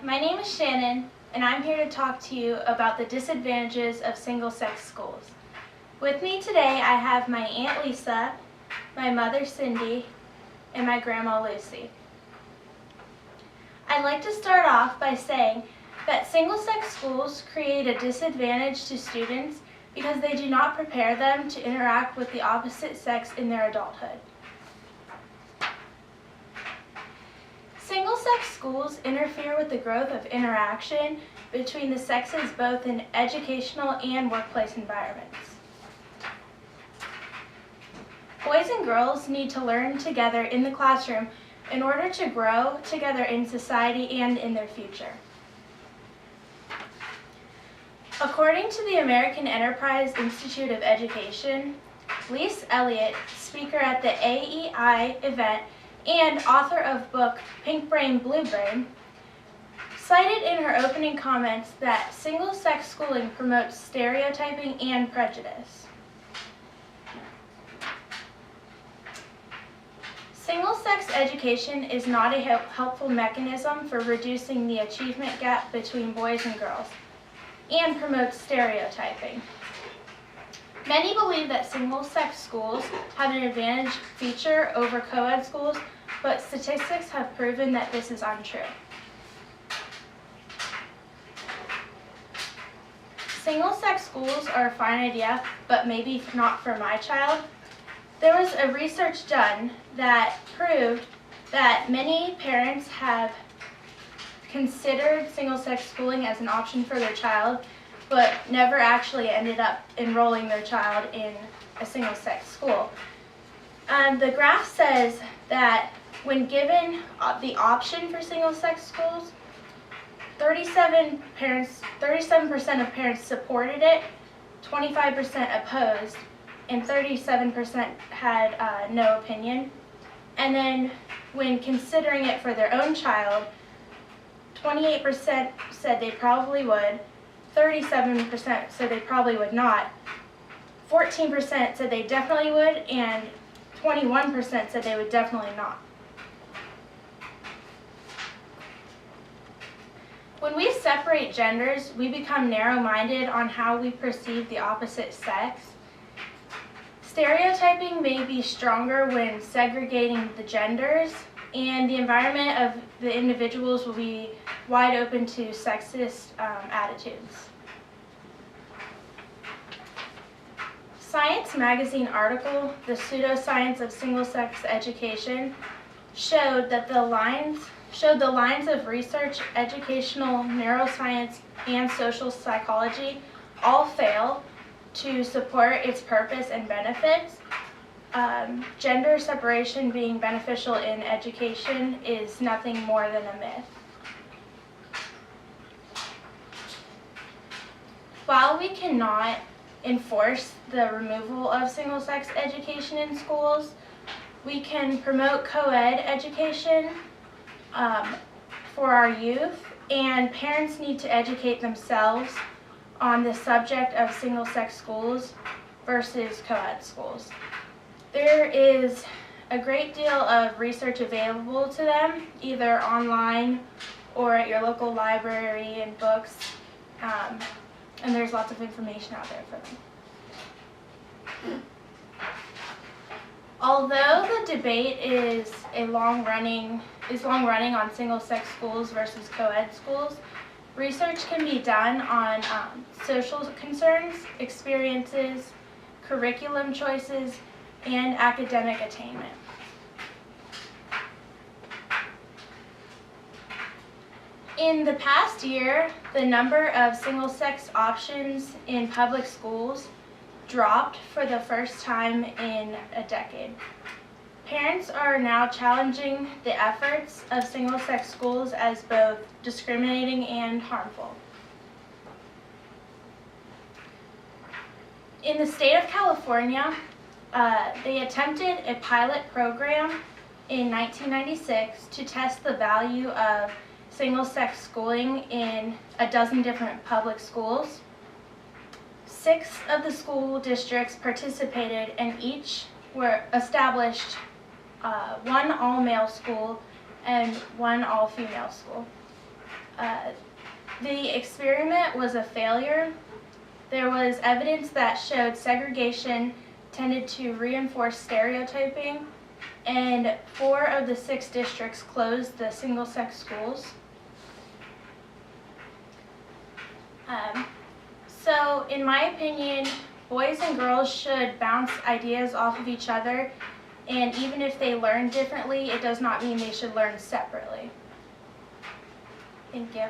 my name is Shannon, and I'm here to talk to you about the disadvantages of single-sex schools. With me today, I have my Aunt Lisa, my mother Cindy, and my grandma Lucy. I'd like to start off by saying that single-sex schools create a disadvantage to students because they do not prepare them to interact with the opposite sex in their adulthood. Single-sex schools interfere with the growth of interaction between the sexes both in educational and workplace environments. Boys and girls need to learn together in the classroom in order to grow together in society and in their future. According to the American Enterprise Institute of Education, Lise Elliott, speaker at the AEI event and author of book Pink Brain, Blue Brain, cited in her opening comments that single-sex schooling promotes stereotyping and prejudice. Single-sex education is not a helpful mechanism for reducing the achievement gap between boys and girls, and promotes stereotyping. Many believe that single-sex schools have an advantage feature over co-ed schools, but statistics have proven that this is untrue. Single-sex schools are a fine idea, but maybe not for my child. There was a research done that proved that many parents have considered single-sex schooling as an option for their child, but never actually ended up enrolling their child in a single-sex school. The graph says that when given the option for single-sex schools, 37% of parents supported it, 25% opposed, and 37% had no opinion. And then when considering it for their own child, 28% said they probably would, 37% said they probably would not, 14% said they definitely would, and 21% said they would definitely not. When we separate genders, we become narrow-minded on how we perceive the opposite sex. Stereotyping may be stronger when segregating the genders, and the environment of the individuals will be wide open to sexist attitudes. Science magazine article, The Pseudoscience of Single-Sex Education, showed the lines of research, educational neuroscience, and social psychology all fail to support its purpose and benefits. Gender separation being beneficial in education is nothing more than a myth. While we cannot enforce the removal of single-sex education in schools, we can promote co-ed education for our youth, and parents need to educate themselves on the subject of single-sex schools versus co-ed schools. There is a great deal of research available to them, either online or at your local library and books, and there's lots of information out there for them. Although the debate is long running on single-sex schools versus co-ed schools, research can be done on social concerns, experiences, curriculum choices, and academic attainment. In the past year, the number of single-sex options in public schools dropped for the first time in a decade. Parents are now challenging the efforts of single-sex schools as both discriminating and harmful. In the state of California, they attempted a pilot program in 1996 to test the value of single-sex schooling in a dozen different public schools. 6 of the school districts participated, and each were established one all-male school and one all-female school. The experiment was a failure. There was evidence that showed segregation tended to reinforce stereotyping, and 4 of the 6 districts closed the single-sex schools. So in my opinion, boys and girls should bounce ideas off of each other, and even if they learn differently, it does not mean they should learn separately. Thank you.